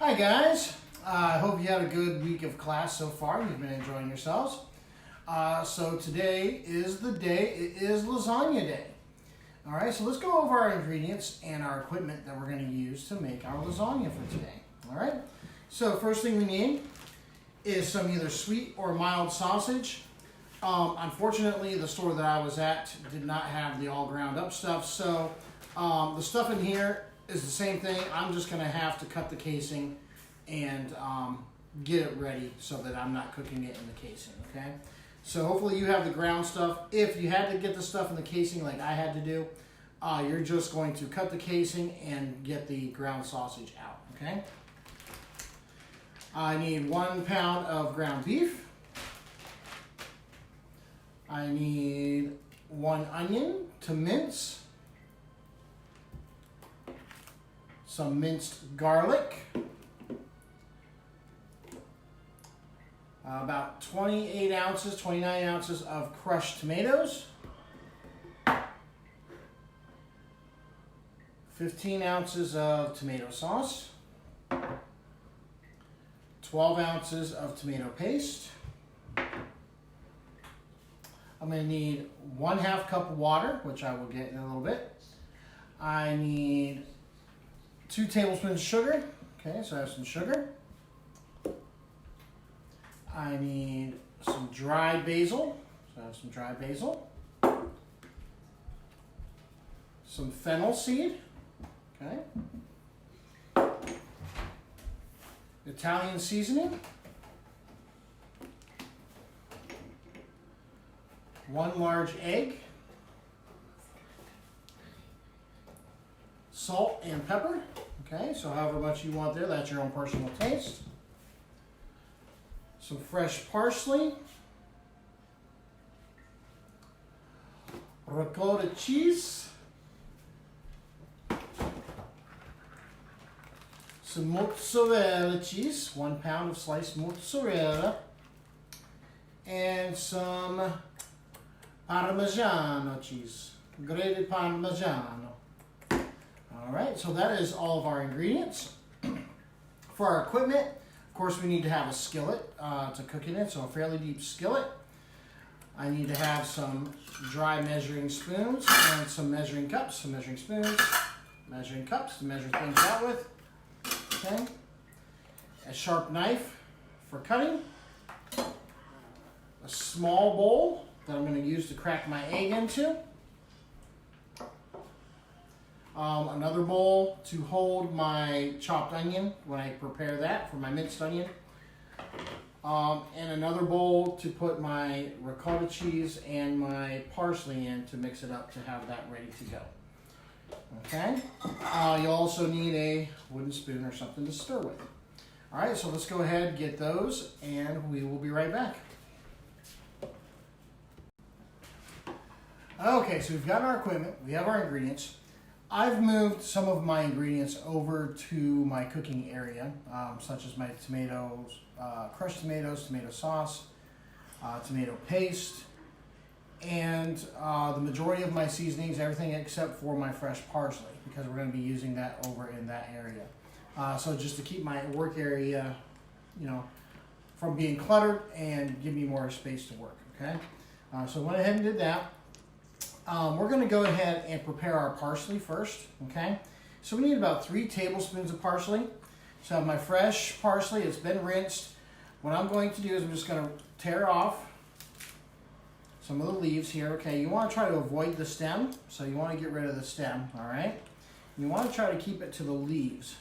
Hi guys, I hope you had a good week of class so far. You've been enjoying yourselves. So today is the day, it is lasagna day. All right, so let's go over our ingredients and our equipment that we're going to use to make our lasagna for today. All right, so first thing we need is some either sweet or mild sausage. Unfortunately, the store that I was at did not have the all ground up stuff, so the stuff in here is the same thing. I'm just going to have to cut the casing and get it ready so that I'm not cooking it in the casing, okay? So hopefully you have the ground stuff. If you had to get the stuff in the casing like I had to do, you're just going to cut the casing and get the ground sausage out, okay? I need 1 pound of ground beef. I need 1 onion to mince. Some minced garlic. About 28 ounces, 29 ounces of crushed tomatoes. 15 ounces of tomato sauce. 12 ounces of tomato paste. I'm going to need 1/2 cup of water, which I will get in a little bit. I need 2 tablespoons of sugar. Okay, so I have some sugar. I need some dried basil. So I have some dried basil. Some fennel seed. Okay. Italian seasoning. 1 large egg. Salt and pepper. Okay, so however much you want there, that's your own personal taste. Some fresh parsley. Ricotta cheese. Some mozzarella cheese, 1 pound of sliced mozzarella. And some Parmigiano cheese, grated Parmigiano. All right, so that is all of our ingredients. For our equipment, of course, we need to have a skillet to cook it in, so a fairly deep skillet. I need to have some dry measuring spoons and some measuring cups, some measuring spoons, measuring cups to measure things out with. Okay. A sharp knife for cutting. A small bowl that I'm going to use to crack my egg into. Another bowl to hold my chopped onion when I prepare that for my minced onion. And another bowl to put my ricotta cheese and my parsley in to mix it up to have that ready to go. Okay. You'll also need a wooden spoon or something to stir with. All right, so let's go ahead and get those and we will be right back. Okay, so we've got our equipment, we have our ingredients. I've moved some of my ingredients over to my cooking area, such as my tomatoes, crushed tomatoes, tomato sauce, tomato paste, and the majority of my seasonings, everything except for my fresh parsley, because we're going to be using that over in that area. So just to keep my work area, from being cluttered and give me more space to work, okay? So I went ahead and did that. We're going to go ahead and prepare our parsley first, okay? So we need about 3 tablespoons of parsley. So I have my fresh parsley, it's been rinsed. What I'm going to do is I'm just going to tear off some of the leaves here, okay? You want to try to avoid the stem, so you want to get rid of the stem, all right? You want to try to keep it to the leaves.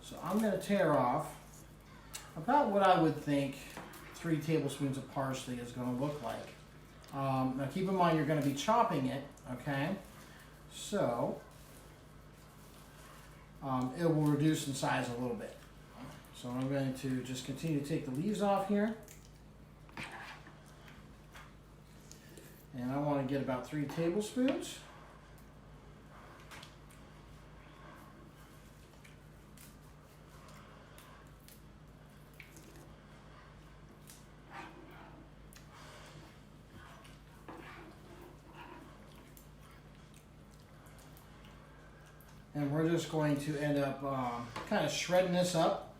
So I'm going to tear off about what I would think 3 tablespoons of parsley is going to look like. Now keep in mind you're going to be chopping it, okay? So it will reduce in size a little bit. So I'm going to just continue to take the leaves off here. And I want to get about 3 tablespoons. And we're just going to end up kind of shredding this up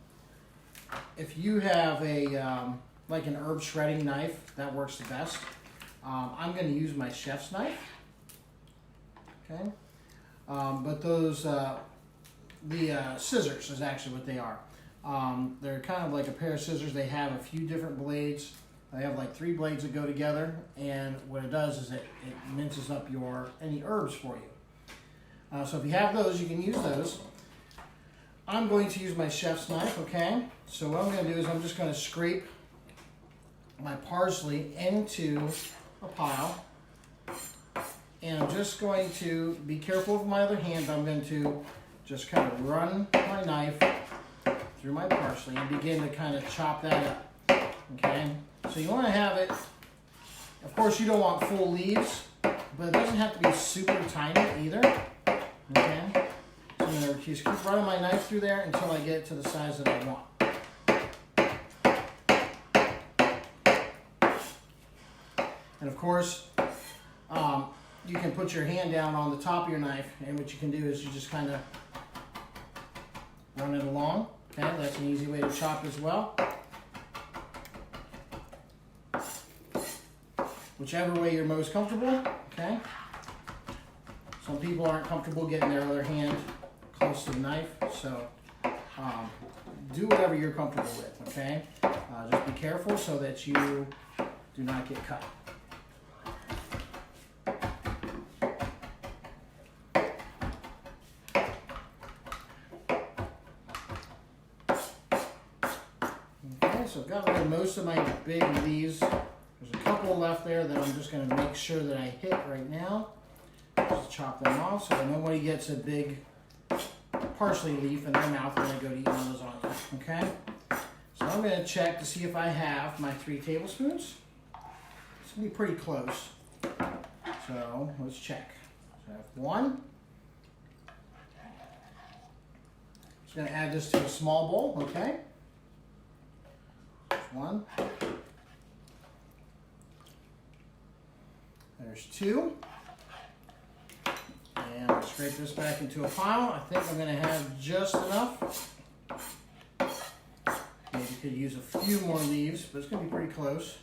if you have like an herb shredding knife, that works the best. I'm going to use my chef's knife. Okay, but those the scissors is actually what they are. They're kind of like a pair of scissors. They have a few different blades. They have like 3 blades that go together, and what it does is it minces up any herbs for you. So if you have those, you can use those. I'm going to use my chef's knife, okay? So what I'm going to do is I'm just going to scrape my parsley into a pile. And I'm just going to be careful with my other hand. I'm going to just kind of run my knife through my parsley and begin to kind of chop that up, okay? So you want to have it, of course you don't want full leaves, but it doesn't have to be super tiny either, okay? So I'm going to just keep running my knife through there until I get it to the size that I want. And of course, you can put your hand down on the top of your knife, and what you can do is you just kind of run it along. Okay, that's an easy way to chop as well. Whichever way you're most comfortable, okay? Some people aren't comfortable getting their other hand close to the knife, so do whatever you're comfortable with, okay? Just be careful so that you do not get cut. So I've got rid of most of my big leaves. There's a couple left there that I'm just going to make sure that I hit right now. Just chop them off so that nobody gets a big parsley leaf in their mouth when they go to eat one of those onions. Okay? So I'm going to check to see if I have my 3 tablespoons. It's going to be pretty close. So let's check. So I have 1. Just going to add this to a small bowl. Okay? 1. There's 2. And I'll scrape this back into a pile. I think I'm going to have just enough. Maybe you could use a few more leaves, but it's going to be pretty close.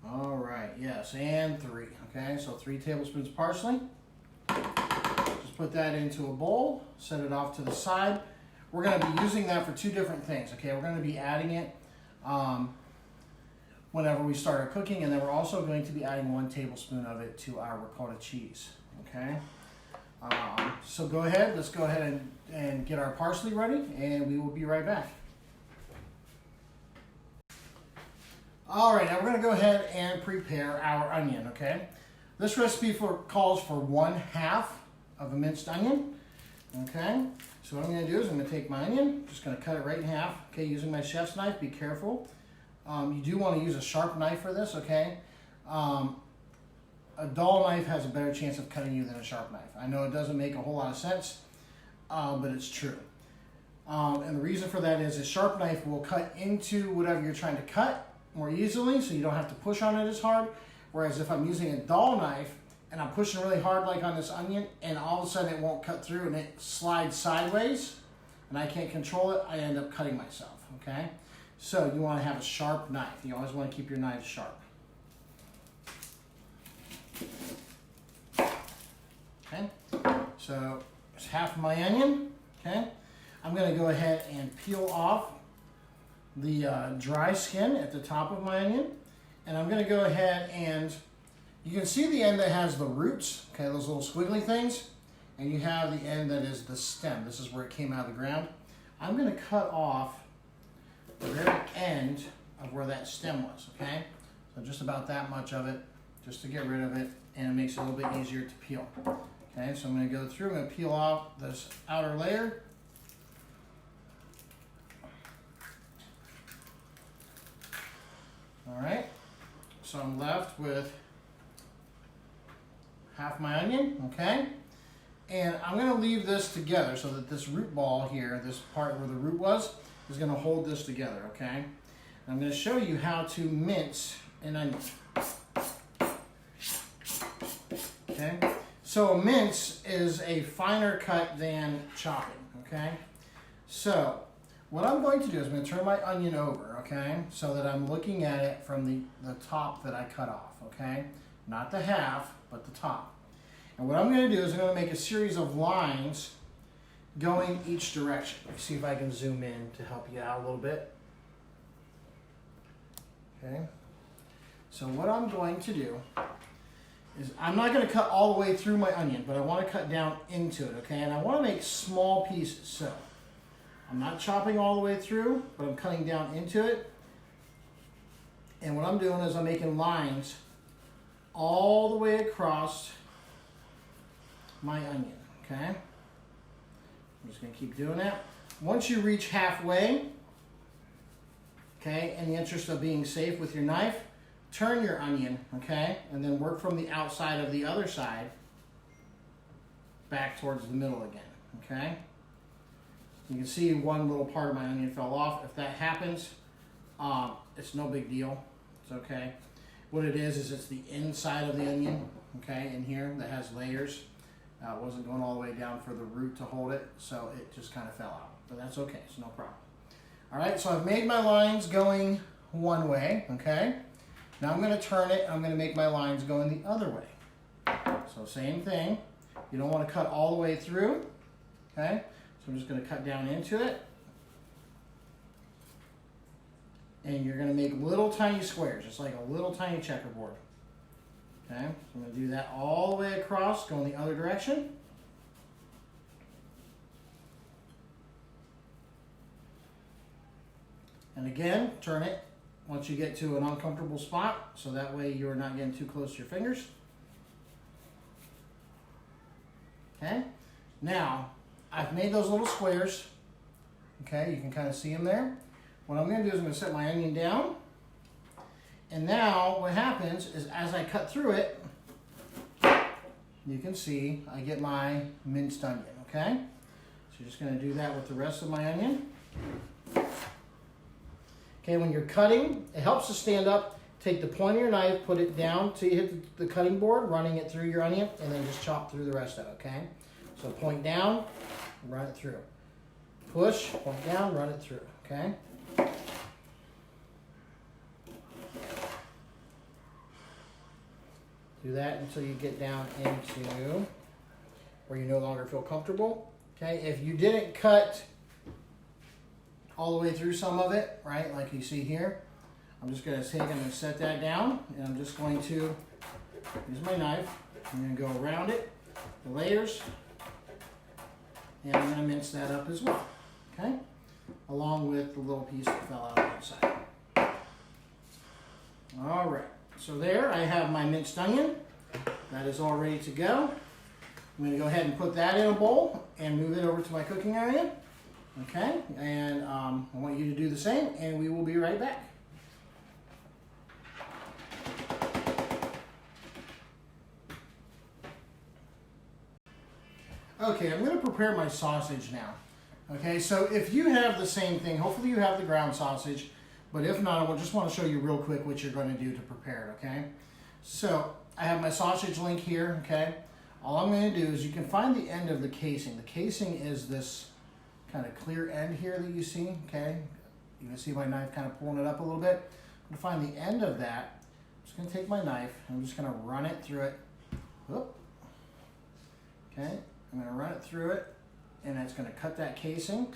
All right, yes, and 3. Okay, so 3 tablespoons parsley. Just put that into a bowl, set it off to the side. We're going to be using that for 2 different things. Okay, we're going to be adding it whenever we start our cooking, and then we're also going to be adding 1 tablespoon of it to our ricotta cheese. Okay, so go ahead. Let's go ahead and get our parsley ready, and we will be right back. All right, now we're going to go ahead and prepare our onion, okay? This recipe calls for 1/2 of a minced onion, okay? So what I'm going to do is I'm going to take my onion, just going to cut it right in half, okay, using my chef's knife. Be careful. You do want to use a sharp knife for this, okay? A dull knife has a better chance of cutting you than a sharp knife. I know it doesn't make a whole lot of sense, but it's true. And the reason for that is a sharp knife will cut into whatever you're trying to cut more easily, so you don't have to push on it as hard. Whereas if I'm using a dull knife and I'm pushing really hard like on this onion, and all of a sudden it won't cut through and it slides sideways and I can't control it, I end up cutting myself, okay? So you want to have a sharp knife. You always want to keep your knives sharp. Okay, so there's half of my onion, okay? I'm going to go ahead and peel off the dry skin at the top of my onion, and I'm going to go ahead and you can see the end that has the roots, okay, those little squiggly things, and you have the end that is the stem. This is where it came out of the ground. I'm going to cut off the very end of where that stem was, okay? So just about that much of it, just to get rid of it, and it makes it a little bit easier to peel. Okay, so I'm going to go through, I'm going to peel off this outer layer. All right, so I'm left with half my onion, okay? And I'm going to leave this together so that this root ball here, this part where the root was, is going to hold this together, okay? And I'm going to show you how to mince an onion. So a mince is a finer cut than chopping, okay? So what I'm going to do is I'm going to turn my onion over, okay? So that I'm looking at it from the top that I cut off, okay? Not the half, but the top. And what I'm going to do is I'm going to make a series of lines going each direction. Let's see if I can zoom in to help you out a little bit. Okay? So what I'm going to do is I'm not going to cut all the way through my onion, but I want to cut down into it, okay? And I want to make small pieces. So I'm not chopping all the way through, but I'm cutting down into it. And what I'm doing is I'm making lines all the way across my onion, okay? I'm just going to keep doing that. Once you reach halfway, okay, in the interest of being safe with your knife, turn your onion, okay, and then work from the outside of the other side back towards the middle again, okay? You can see one little part of my onion fell off. If that happens, it's no big deal. It's okay. What it is it's the inside of the onion, okay, in here that has layers. It wasn't going all the way down for the root to hold it, so it just kind of fell out. But that's okay, it's no problem. All right, so I've made my lines going one way, okay? Now I'm going to turn it, I'm going to make my lines going the other way. So same thing. You don't want to cut all the way through, okay? So I'm just going to cut down into it. And you're going to make little tiny squares, just like a little tiny checkerboard. Okay, so I'm going to do that all the way across, going the other direction. And again, turn it once you get to an uncomfortable spot, so that way you're not getting too close to your fingers. Okay, now I've made those little squares. Okay, you can kind of see them there. What I'm going to do is I'm going to set my onion down. And now what happens is as I cut through it, you can see I get my minced onion, okay? So you're just going to do that with the rest of my onion. Okay, when you're cutting, it helps to stand up. Take the point of your knife, put it down till you hit the cutting board, running it through your onion, and then just chop through the rest of it, okay? So point down, run it through. Push, point down, run it through, okay? Do that until you get down into where you no longer feel comfortable. Okay, if you didn't cut all the way through some of it, right, like you see here, I'm just going to take and set that down, and I'm just going to use my knife. I'm going to go around it, the layers, and I'm going to mince that up as well, okay, along with the little piece that fell out on the side. All right. So there, I have my minced onion. That is all ready to go. I'm going to go ahead and put that in a bowl and move it over to my cooking area. Okay, and I want you to do the same, and we will be right back. Okay, I'm going to prepare my sausage now. Okay, so if you have the same thing, hopefully you have the ground sausage. But if not, I just want to show you real quick what you're going to do to prepare it, okay? So I have my sausage link here, okay? All I'm going to do is you can find the end of the casing. The casing is this kind of clear end here that you see, okay? You can see my knife kind of pulling it up a little bit. I'm going to find the end of that. I'm just going to take my knife and I'm just going to run it through it. Whoop. Okay, I'm going to run it through it, and it's going to cut that casing.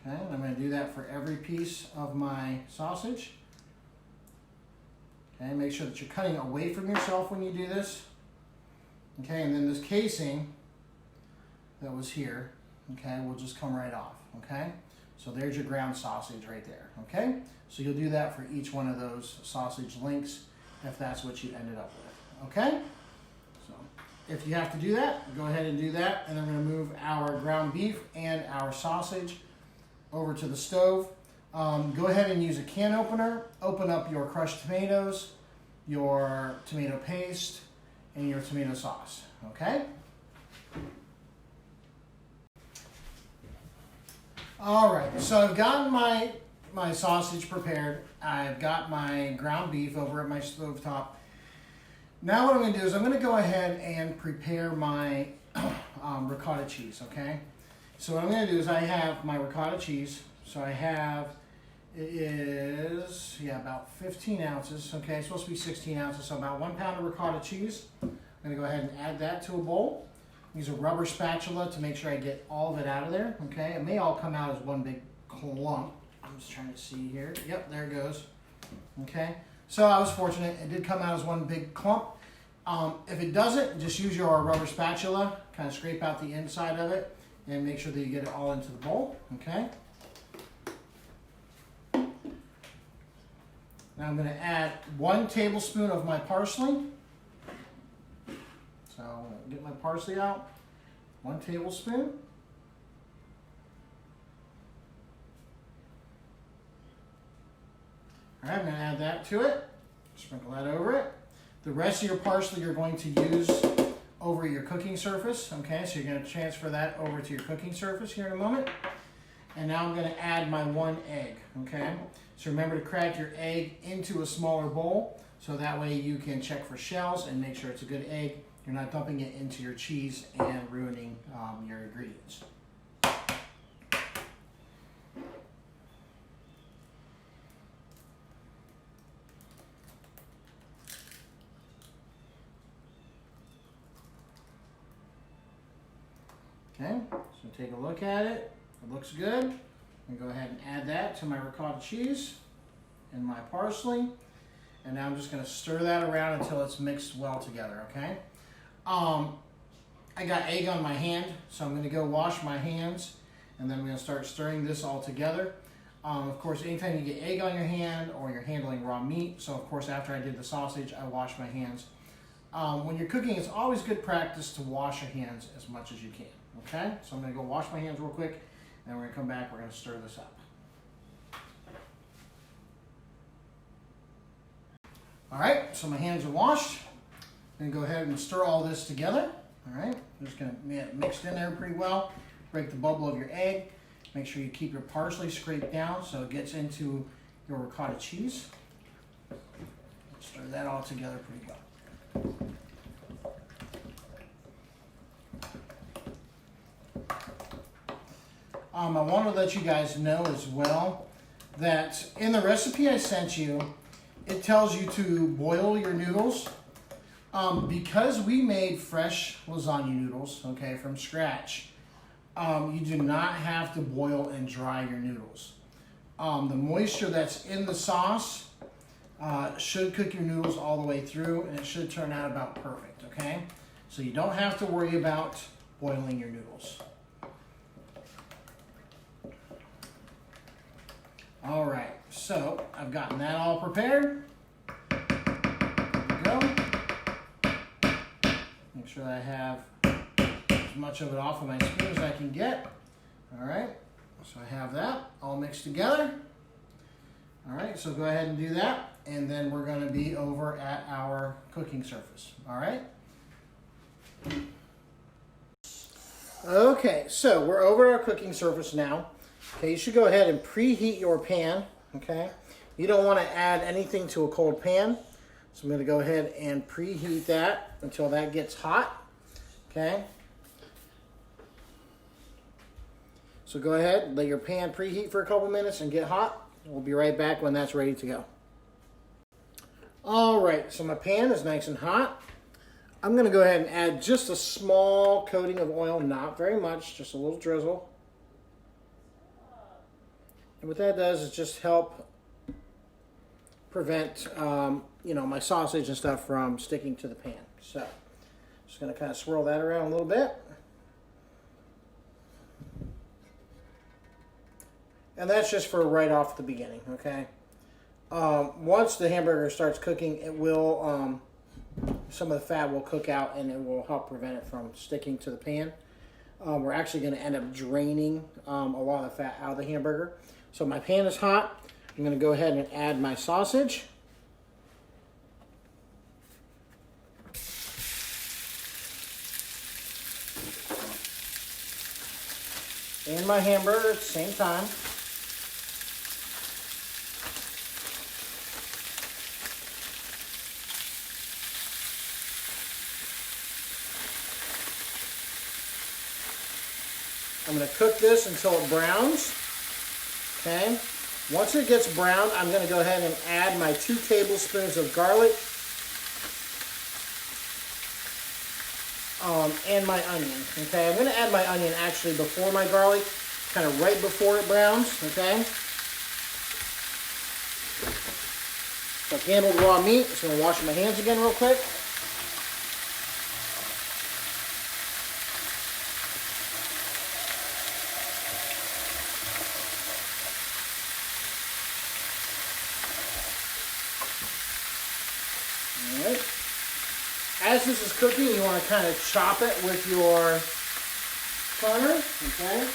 Okay, and I'm going to do that for every piece of my sausage. Okay, make sure that you're cutting away from yourself when you do this. Okay, and then this casing that was here, okay, will just come right off, okay? So there's your ground sausage right there, okay? So you'll do that for each one of those sausage links if that's what you ended up with, okay? So if you have to do that, go ahead and do that, and then we're going to move our ground beef and our sausage over to the stove. Go ahead and use a can opener. Open up your crushed tomatoes, your tomato paste, and your tomato sauce, okay? All right, so I've gotten my sausage prepared. I've got my ground beef over at my stovetop. Now what I'm going to do is I'm going to go ahead and prepare my ricotta cheese, okay? So what I'm going to do is I have my ricotta cheese. So I have, it is, yeah, about 15 ounces, okay? It's supposed to be 16 ounces, so about 1 pound of ricotta cheese. I'm going to go ahead and add that to a bowl. Use a rubber spatula to make sure I get all of it out of there, okay? It may all come out as one big clump. I'm just trying to see here. Yep, there it goes, okay? So I was fortunate, it did come out as one big clump. If it doesn't, just use your rubber spatula, kind of scrape out the inside of it, and make sure that you get it all into the bowl, okay? Now I'm going to add 1 tablespoon of my parsley. So I'm going to get my parsley out, 1 tablespoon. All right, I'm going to add that to it, sprinkle that over it. The rest of your parsley you're going to use over your cooking surface, okay? So you're going to transfer that over to your cooking surface here in a moment. And now I'm going to add my 1 egg, okay? So remember to crack your egg into a smaller bowl so that way you can check for shells and make sure it's a good egg. You're not dumping it into your cheese and ruining your ingredients. Okay, so take a look at it. It looks good. I'm going to go ahead and add that to my ricotta cheese and my parsley. And now I'm just going to stir that around until it's mixed well together, okay? I got egg on my hand, so I'm going to go wash my hands, and then I'm going to start stirring this all together. Of course, anytime you get egg on your hand or you're handling raw meat, so of course after I did the sausage, I washed my hands. When you're cooking, it's always good practice to wash your hands as much as you can, okay? So I'm going to go wash my hands real quick, and we're going to come back, we're going to stir this up. All right, so my hands are washed. I'm going to go ahead and stir all this together. All right, I'm just going to get it mixed in there pretty well. Break the bubble of your egg. Make sure you keep your parsley scraped down so it gets into your ricotta cheese. Stir that all together pretty well. I want to let you guys know as well that in the recipe I sent you, it tells you to boil your noodles. Because we made fresh lasagna noodles, okay, from scratch, you do not have to boil and dry your noodles. The moisture that's in the sauce should cook your noodles all the way through, and it should turn out about perfect, okay? So you don't have to worry about boiling your noodles. All right, so I've gotten that all prepared. There we go. Make sure that I have as much of it off of my spoon as I can get. All right, so I have that all mixed together. All right, so go ahead and do that, and then we're going to be over at our cooking surface. All right. Okay, so we're over our cooking surface now. Okay, you should go ahead and preheat your pan. Okay, you don't want to add anything to a cold pan, so I'm going to go ahead and preheat that until that gets hot. Okay. So go ahead, let your pan preheat for a couple minutes and get hot. We'll be right back when that's ready to go. All right, so my pan is nice and hot. I'm going to go ahead and add just a small coating of oil, not very much, just a little drizzle. And what that does is just help prevent, my sausage and stuff from sticking to the pan. So, just going to kind of swirl that around a little bit. And that's just for right off the beginning, okay? Once the hamburger starts cooking, it will, some of the fat will cook out and it will help prevent it from sticking to the pan. We're actually going to end up draining a lot of the fat out of the hamburger. So my pan is hot. I'm going to go ahead and add my sausage. And my hamburger at the same time. I'm going to cook this until it browns. Okay. Once it gets brown, I'm going to go ahead and add my 2 tablespoons of garlic and my onion. Okay. I'm going to add my onion actually before my garlic, kind of right before it browns. Okay. So I've handled raw meat. Just going to wash my hands again real quick. Alright. As this is cooking, you want to kind of chop it with your turner. Okay.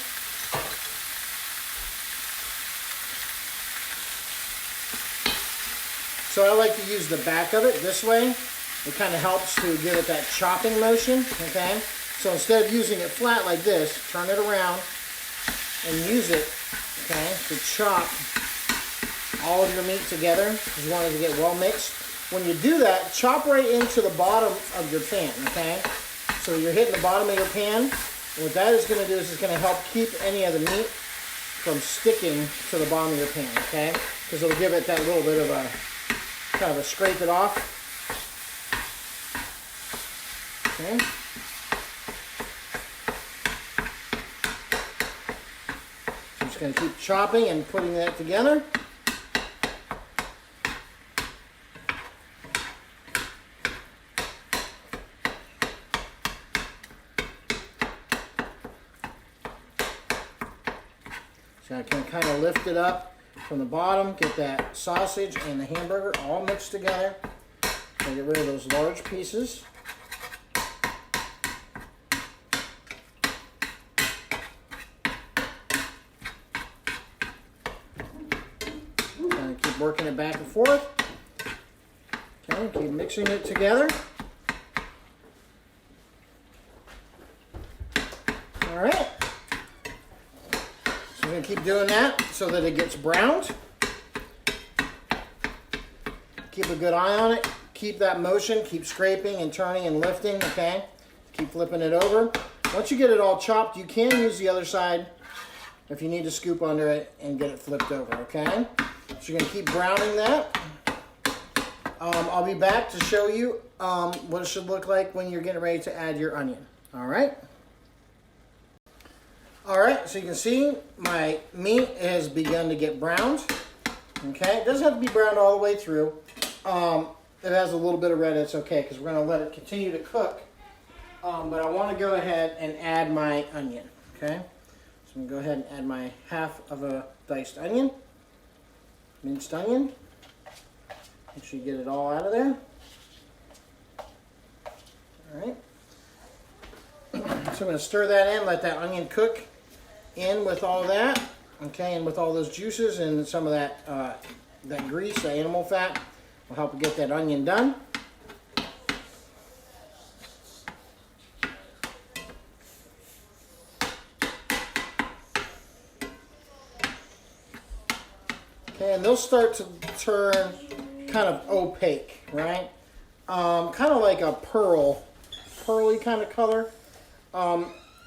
So I like to use the back of it this way. It kind of helps to give it that chopping motion, okay? So instead of using it flat like this, turn it around and use it, okay, to chop all of your meat together. You want it to get well mixed. When you do that, chop right into the bottom of your pan, okay? So you're hitting the bottom of your pan. And what that is going to do is it's going to help keep any of the meat from sticking to the bottom of your pan, okay? Because it'll give it that little bit of a kind of a scrape it off. Okay. So I'm just going to keep chopping and putting that together. So I can kind of lift it up from the bottom, get that sausage and the hamburger all mixed together. So get rid of those large pieces. Kind of keep working it back and forth. Okay, keep mixing it together. All right. I'm going to keep doing that so that it gets browned. Keep a good eye on it. Keep that motion. Keep scraping and turning and lifting, okay? Keep flipping it over. Once you get it all chopped, you can use the other side if you need to scoop under it and get it flipped over, okay? So you're going to keep browning that. I'll be back to show you what it should look like when you're getting ready to add your onion, all right? Alright, so you can see my meat has begun to get browned. Okay, it doesn't have to be browned all the way through. It has a little bit of red, it's okay, because we're going to let it continue to cook. But I want to go ahead and add my onion. Okay, so I'm going to go ahead and add my half of a diced onion. Minced onion. Make sure you get it all out of there. Alright. So I'm going to stir that in, let that onion cook in with all that, okay, and with all those juices and some of that that grease, the animal fat, will help get that onion done. Okay, and they'll start to turn kind of opaque, right? Kind of like a pearly kind of color.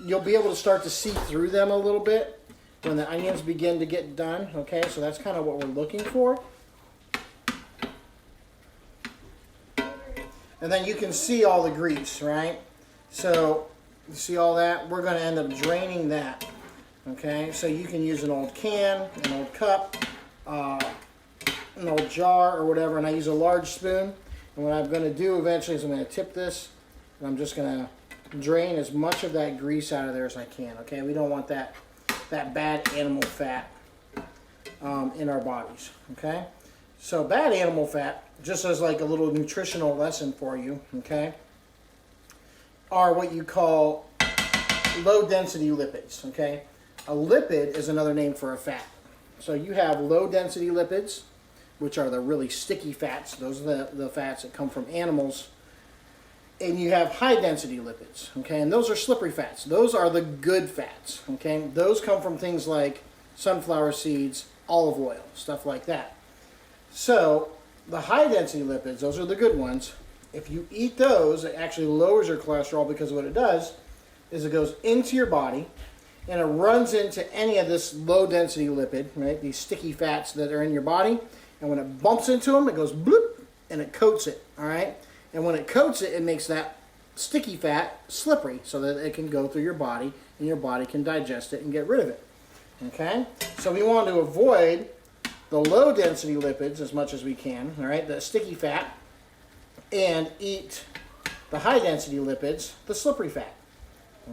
You'll be able to start to see through them a little bit when the onions begin to get done. Okay, so that's kind of what we're looking for. And then you can see all the grease, right? So you see all that? We're going to end up draining that. Okay, so you can use an old can, an old cup, an old jar or whatever, and I use a large spoon. And what I'm going to do eventually is I'm going to tip this, and I'm just going to drain as much of that grease out of there as I can. Okay, we don't want that bad animal fat in our bodies. Okay, so bad animal fat, just as like a little nutritional lesson for you, okay, are what you call low density lipids. Okay, a lipid is another name for a fat. So you have low density lipids, which are the really sticky fats. Those are the fats that come from animals. And you have high density lipids, okay, and those are slippery fats. Those are the good fats, okay. Those come from things like sunflower seeds, olive oil, stuff like that. So the high density lipids, those are the good ones. If you eat those, it actually lowers your cholesterol, because what it does is it goes into your body and it runs into any of this low density lipid, right? These sticky fats that are in your body. And when it bumps into them, it goes bloop, and it coats it, all right? And when it coats it, it makes that sticky fat slippery so that it can go through your body and your body can digest it and get rid of it, okay? So we want to avoid the low density lipids as much as we can, all right, the sticky fat, and eat the high density lipids, the slippery fat,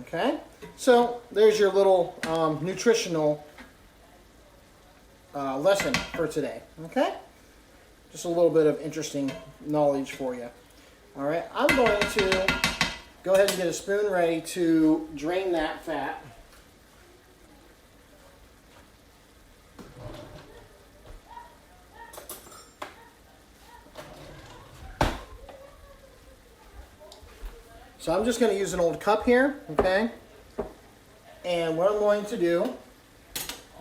okay? So there's your little nutritional lesson for today, okay? Just a little bit of interesting knowledge for you. All right, I'm going to go ahead and get a spoon ready to drain that fat. So I'm just going to use an old cup here, okay? And what I'm going to do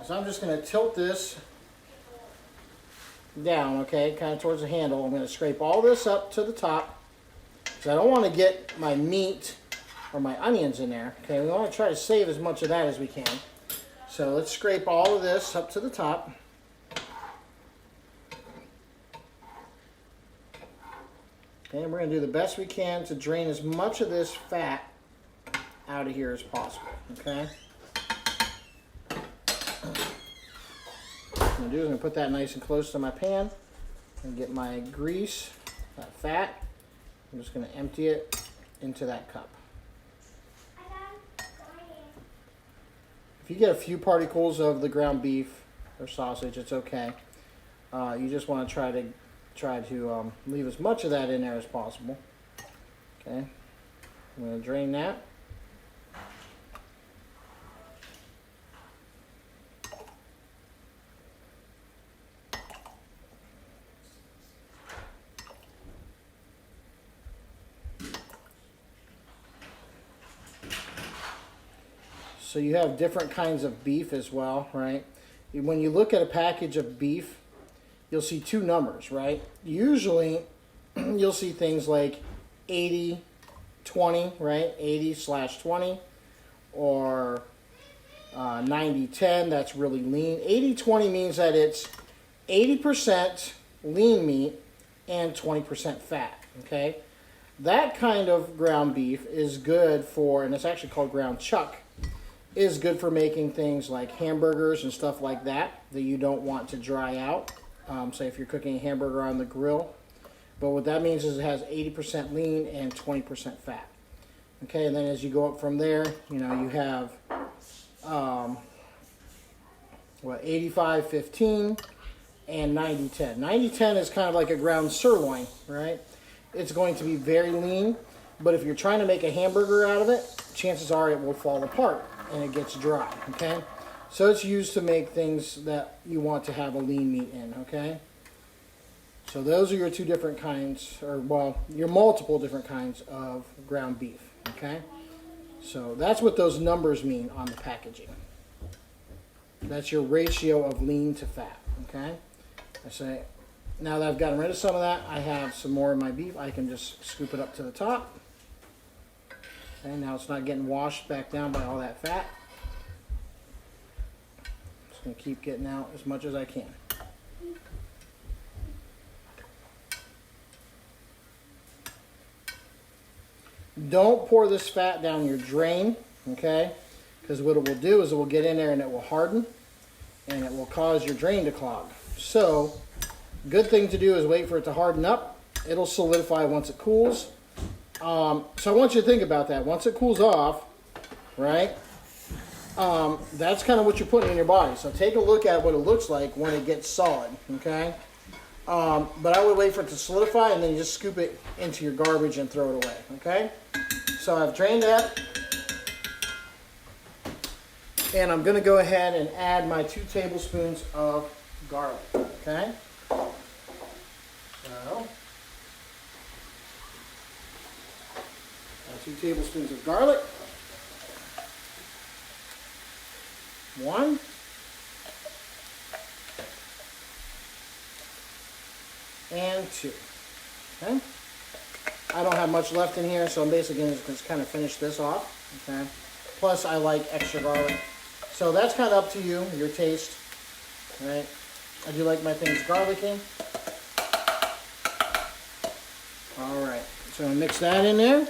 is I'm just going to tilt this down, okay, kind of towards the handle. I'm going to scrape all this up to the top because I don't want to get my meat or my onions in there, okay? We want to try to save as much of that as we can. So let's scrape all of this up to the top. Okay, and we're going to do the best we can to drain as much of this fat out of here as possible, okay? What I'm going to do is I'm going to put that nice and close to my pan and get my grease, that fat. I'm just going to empty it into that cup. If you get a few particles of the ground beef or sausage, it's okay. You just want to try to leave as much of that in there as possible. Okay, I'm going to drain that. So you have different kinds of beef as well, right? When you look at a package of beef, you'll see two numbers, right? Usually, you'll see things like 80-20, right? 80/20, or 90-10, that's really lean. 80-20 means that it's 80% lean meat and 20% fat, okay? That kind of ground beef is good for, and it's actually called ground chuck, is good for making things like hamburgers and stuff like that you don't want to dry out. Say if you're cooking a hamburger on the grill. But what that means is it has 80% lean and 20% fat. Okay, and then as you go up from there, you know, you have 85-15 and 90-10. 90-10 is kind of like a ground sirloin, right? It's going to be very lean, but if you're trying to make a hamburger out of it, chances are it will fall apart and it gets dry, okay? So it's used to make things that you want to have a lean meat in, okay? So those are your two different kinds, or well, your multiple different kinds of ground beef, okay? So that's what those numbers mean on the packaging. That's your ratio of lean to fat, okay? I say, now that I've gotten rid of some of that, I have some more in my beef. I can just scoop it up to the top. Okay, now it's not getting washed back down by all that fat. Just going to keep getting out as much as I can. Don't pour this fat down your drain, okay? Because what it will do is it will get in there and it will harden and it will cause your drain to clog. So, good thing to do is wait for it to harden up. It'll solidify once it cools. So I want you to think about that. Once it cools off, right, that's kind of what you're putting in your body. So take a look at what it looks like when it gets solid, okay? But I would wait for it to solidify and then you just scoop it into your garbage and throw it away, okay? So I've drained that. And I'm going to go ahead and add my 2 tablespoons of garlic, okay? So, 2 tablespoons of garlic. 1. And 2. Okay. I don't have much left in here, so I'm basically going to just kind of finish this off. Okay. Plus, I like extra garlic, So that's kind of up to you, your taste. All right. I do like my things garlicky. All right. So I'm gonna mix that in there.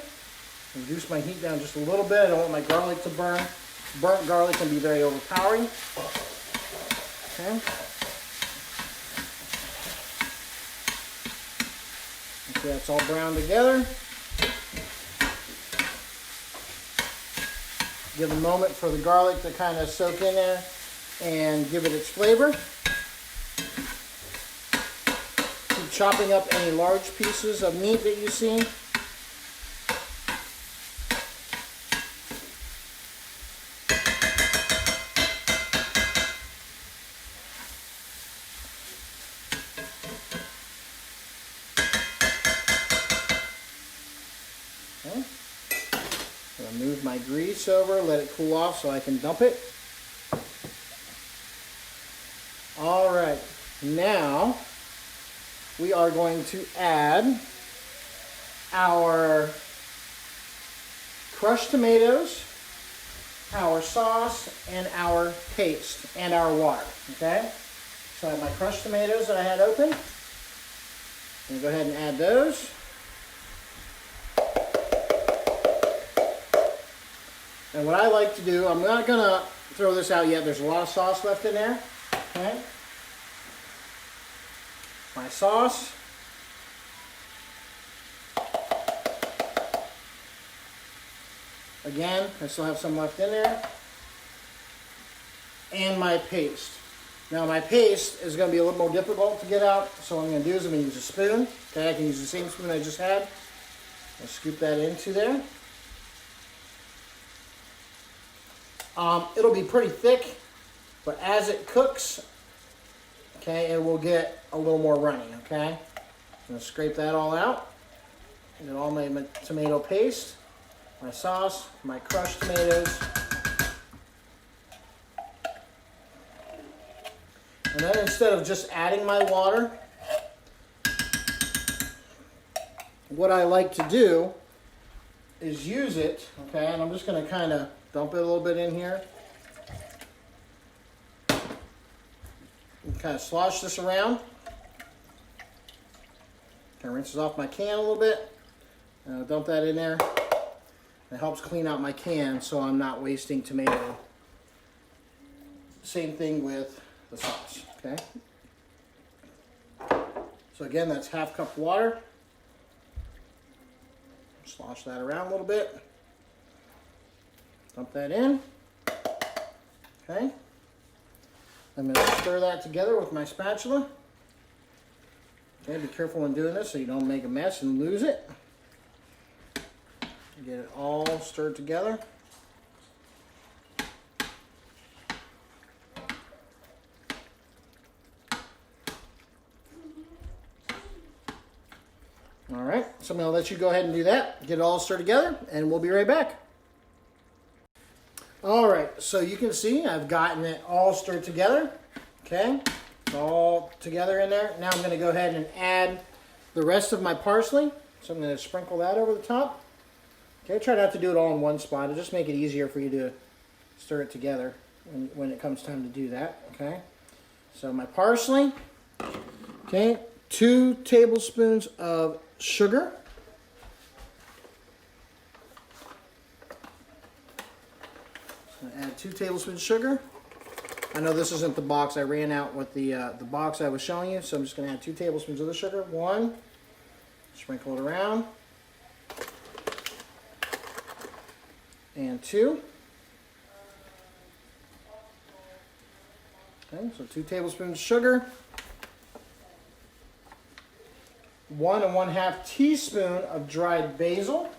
Reduce my heat down just a little bit. I don't want my garlic to burn. Burnt garlic can be very overpowering. Okay. Okay, that's all browned together. Give a moment for the garlic to kind of soak in there and give it its flavor. Keep chopping up any large pieces of meat that you see. Okay. I'm going to move my grease over, let it cool off so I can dump it. All right, now we are going to add our crushed tomatoes, our sauce, and our paste, and our water, okay? So I have my crushed tomatoes that I had open. I'm going to go ahead and add those. And what I like to do, I'm not going to throw this out yet. There's a lot of sauce left in there. Okay. My sauce. Again, I still have some left in there. And my paste. Now my paste is going to be a little more difficult to get out. So what I'm going to do is I'm going to use a spoon. Okay, I can use the same spoon I just had. I'll scoop that into there. It'll be pretty thick, but as it cooks, okay, it will get a little more runny, okay? I'm going to scrape that all out. Get all my tomato paste, my sauce, my crushed tomatoes. And then instead of just adding my water, what I like to do is use it, okay, and I'm just going to kind of dump it a little bit in here. And kind of slosh this around. Kind of rinses off my can a little bit. And I'll dump that in there. It helps clean out my can so I'm not wasting tomato. Same thing with the sauce, okay? So again, that's half cup water. Slosh that around a little bit. Dump that in. Okay. I'm going to stir that together with my spatula. Okay, be careful when doing this so you don't make a mess and lose it. Get it all stirred together. All right, so I'm going to let you go ahead and do that. Get it all stirred together, and we'll be right back. All right, so you can see I've gotten it all stirred together. Okay, it's all together in there. Now I'm going to go ahead and add the rest of my parsley. So I'm going to sprinkle that over the top. Okay, try not to do it all in one spot. It'll just make it easier for you to stir it together when it comes time to do that. Okay, so my parsley. Okay, 2 tablespoons of sugar. So add 2 tablespoons of sugar. I know this isn't the box. I ran out with the box I was showing you, so I'm just going to add 2 tablespoons of the sugar. 1, sprinkle it around, and 2. Okay, so 2 tablespoons of sugar. 1 1/2 teaspoon of dried basil.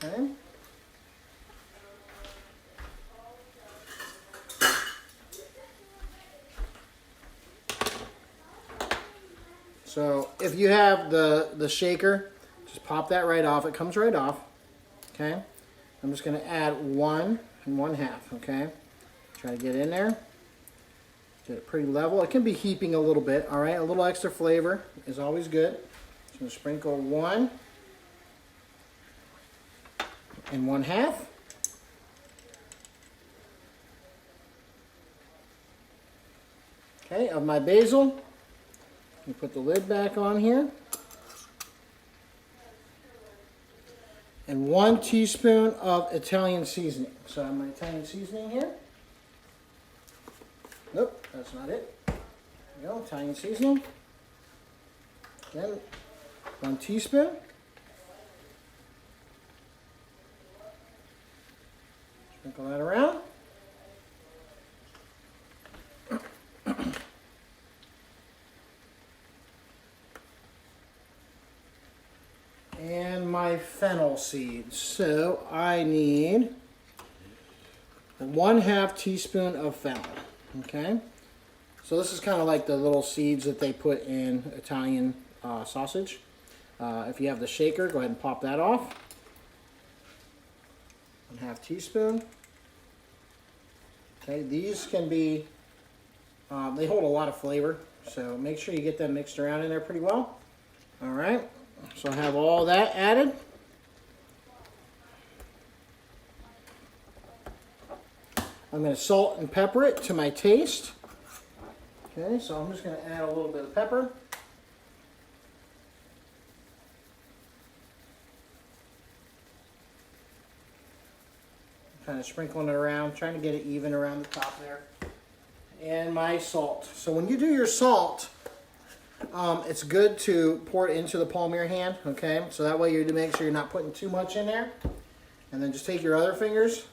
Okay. So if you have the shaker, just pop that right off. It comes right off. Okay. I'm just going to add 1 1/2. Okay. Try to get in there. Get it pretty level. It can be heaping a little bit. All right. A little extra flavor is always good. So I'm going to sprinkle 1 1/2. okay, of my basil. You put the lid back on here. And 1 teaspoon of Italian seasoning. So I have my Italian seasoning here. Nope, that's not it. There we go, Italian seasoning. Again, 1 teaspoon. Sprinkle that around. And my fennel seeds. So I need 1/2 teaspoon of fennel. Okay. So this is kind of like the little seeds that they put in Italian sausage. If you have the shaker, go ahead and pop that off. 1/2 teaspoon. Okay, these can be, they hold a lot of flavor, so make sure you get them mixed around in there pretty well. All right, so I have all that added. I'm going to salt and pepper it to my taste. Okay, so I'm just going to add a little bit of pepper. Kind of sprinkling it around, trying to get it even around the top there. And my salt. So when you do your salt, it's good to pour it into the palm of your hand, okay? So that way you make sure you're not putting too much in there. And then just take your other fingers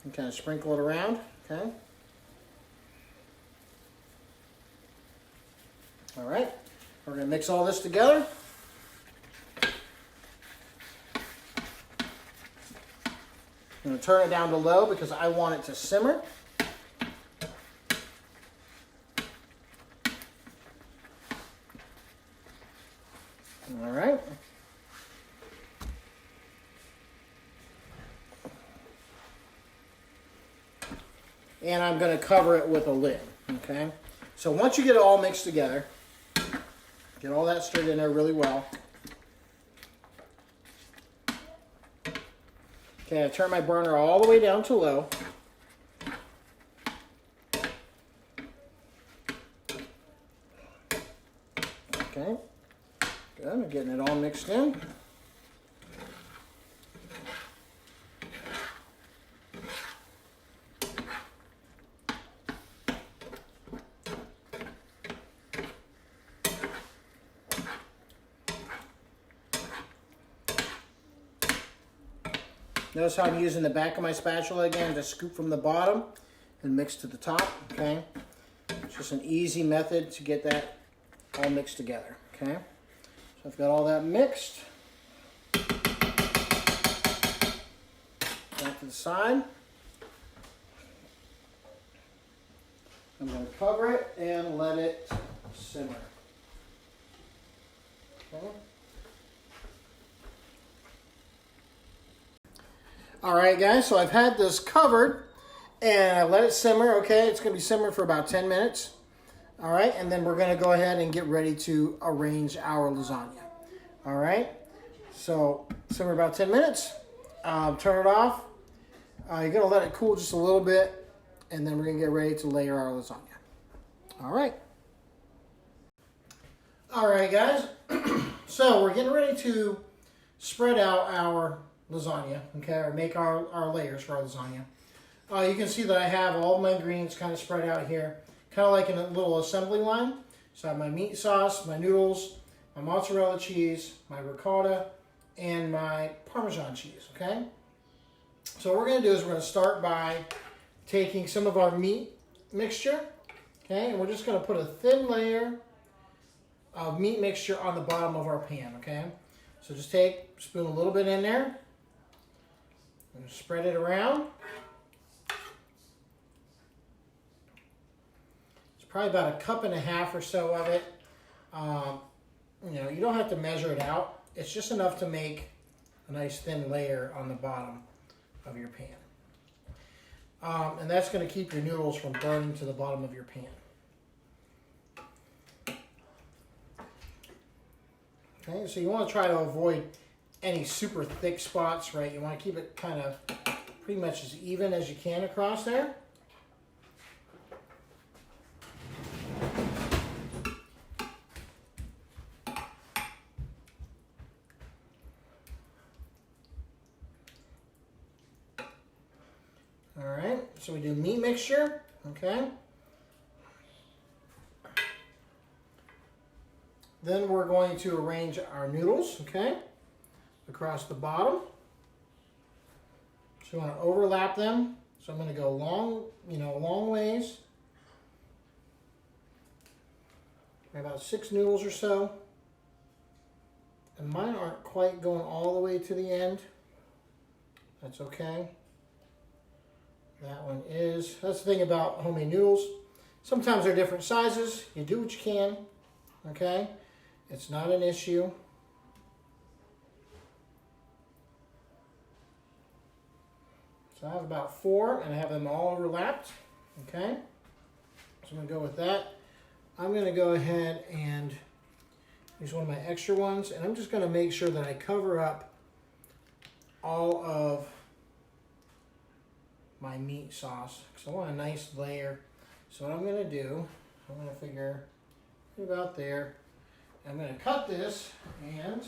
and kind of sprinkle it around, okay? All right, we're gonna mix all this together. I'm going to turn it down to low because I want it to simmer. All right. And I'm going to cover it with a lid, okay? So once you get it all mixed together, get all that stirred in there really well. Okay, I turn my burner all the way down to low. Okay, good, I'm getting it all mixed in. Notice how I'm using the back of my spatula again to scoop from the bottom and mix to the top, okay? It's just an easy method to get that all mixed together, okay? So I've got all that mixed. Back to the side. I'm going to cover it and let it simmer. Okay. All right, guys, so I've had this covered and I let it simmer, okay? It's going to be simmering for about 10 minutes. All right, and then we're going to go ahead and get ready to arrange our lasagna. All right, so simmer about 10 minutes. Turn it off. You're going to let it cool just a little bit, and then we're going to get ready to layer our lasagna. All right. All right, guys. So we're getting ready to spread out our lasagna, okay, or make our layers for our lasagna. You can see that I have all my ingredients kind of spread out here, kind of like in a little assembly line. So I have my meat sauce, my noodles, my mozzarella cheese, my ricotta, and my Parmesan cheese, okay? So what we're going to do is we're going to start by taking some of our meat mixture, okay, and we're just going to put a thin layer of meat mixture on the bottom of our pan, okay? So just spoon a little bit in there, and spread it around. It's probably about 1.5 cups or so of it. You know, you don't have to measure it out. It's just enough to make a nice thin layer on the bottom of your pan. And that's going to keep your noodles from burning to the bottom of your pan. Okay, so you want to try to avoid any super thick spots, right? You want to keep it kind of pretty much as even as you can across there. So we do meat mixture, okay? Then we're going to arrange our noodles, okay, across the bottom. So you want to overlap them. So I'm going to go long, long ways. About 6 noodles or so. And mine aren't quite going all the way to the end. That's okay. That one is. That's the thing about homemade noodles. Sometimes they're different sizes. You do what you can, okay? It's not an issue. So I have about 4, and I have them all overlapped, okay? So I'm going to go with that. I'm going to go ahead and use one of my extra ones, and I'm just going to make sure that I cover up all of my meat sauce because I want a nice layer. So what I'm going to do, I'm going to figure about there. I'm going to cut this and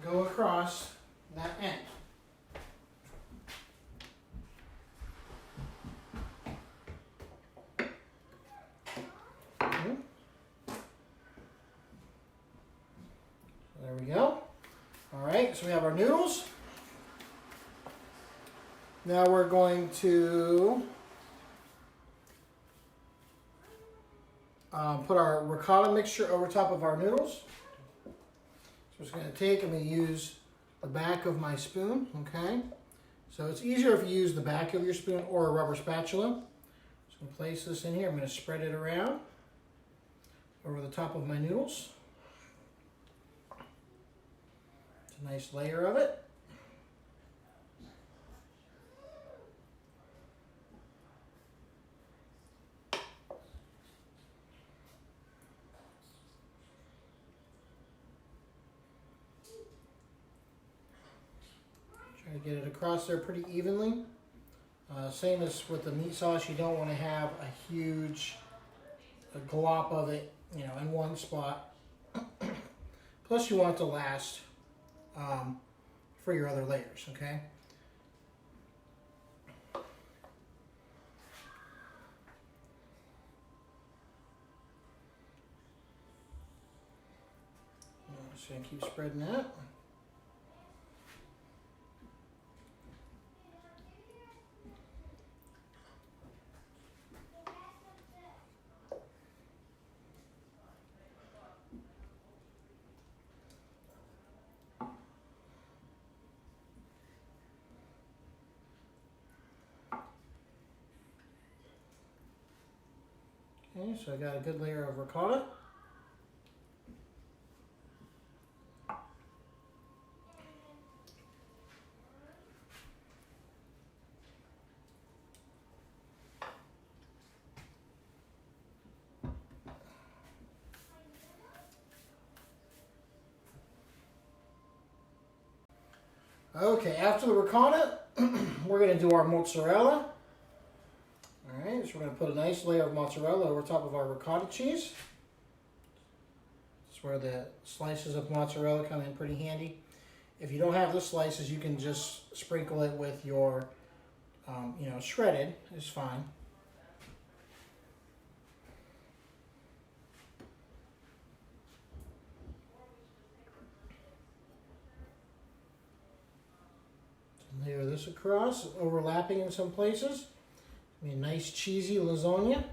go across that end. There we go. All right, so we have our noodles. Now we're going to put our ricotta mixture over top of our noodles. So it's going to I'm going to use the back of my spoon, okay? So it's easier if you use the back of your spoon or a rubber spatula. So I'm going to place this in here. I'm going to spread it around over the top of my noodles. It's a nice layer of it. Try to get it across there pretty evenly. Same as with the meat sauce, you don't want to have a huge glop of it, in one spot. Plus, you want it to last for your other layers, okay? Just gonna keep spreading that. Okay, so I got a good layer of ricotta. Okay, after the ricotta, we're going to do our mozzarella. All right, so we're going to put a nice layer of mozzarella over top of our ricotta cheese. That's where the slices of mozzarella come in pretty handy. If you don't have the slices, you can just sprinkle it with your, shredded is fine. Layer this across, overlapping in some places. A nice cheesy lasagna.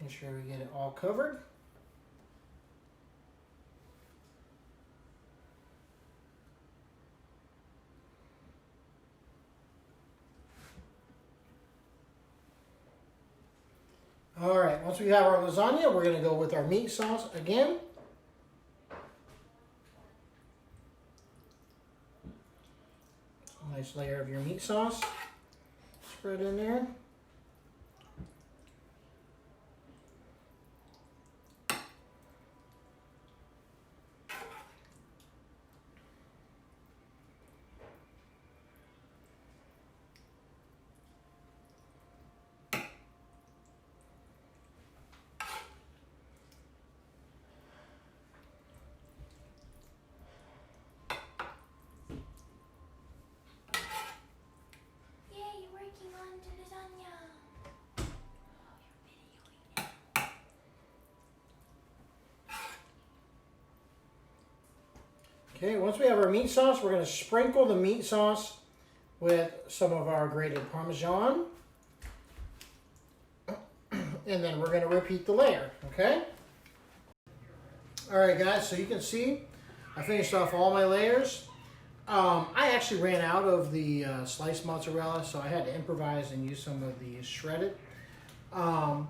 Make sure we get it all covered. All right, once we have our lasagna, we're going to go with our meat sauce again. Nice layer of your meat sauce. Spread in there. Okay, once we have our meat sauce, we're going to sprinkle the meat sauce with some of our grated Parmesan. And then we're going to repeat the layer, okay? All right, guys, so you can see I finished off all my layers. I actually ran out of the sliced mozzarella, so I had to improvise and use some of the shredded. So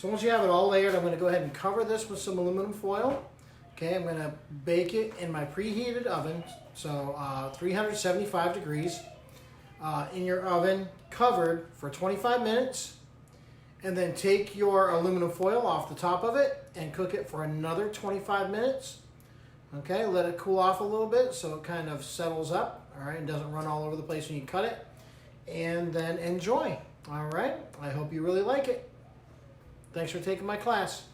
once you have it all layered, I'm going to go ahead and cover this with some aluminum foil. Okay, I'm going to bake it in my preheated oven, so 375 degrees in your oven, covered for 25 minutes. And then take your aluminum foil off the top of it and cook it for another 25 minutes. Okay, let it cool off a little bit so it kind of settles up, all right, and doesn't run all over the place when you cut it. And then enjoy, all right? I hope you really like it. Thanks for taking my class.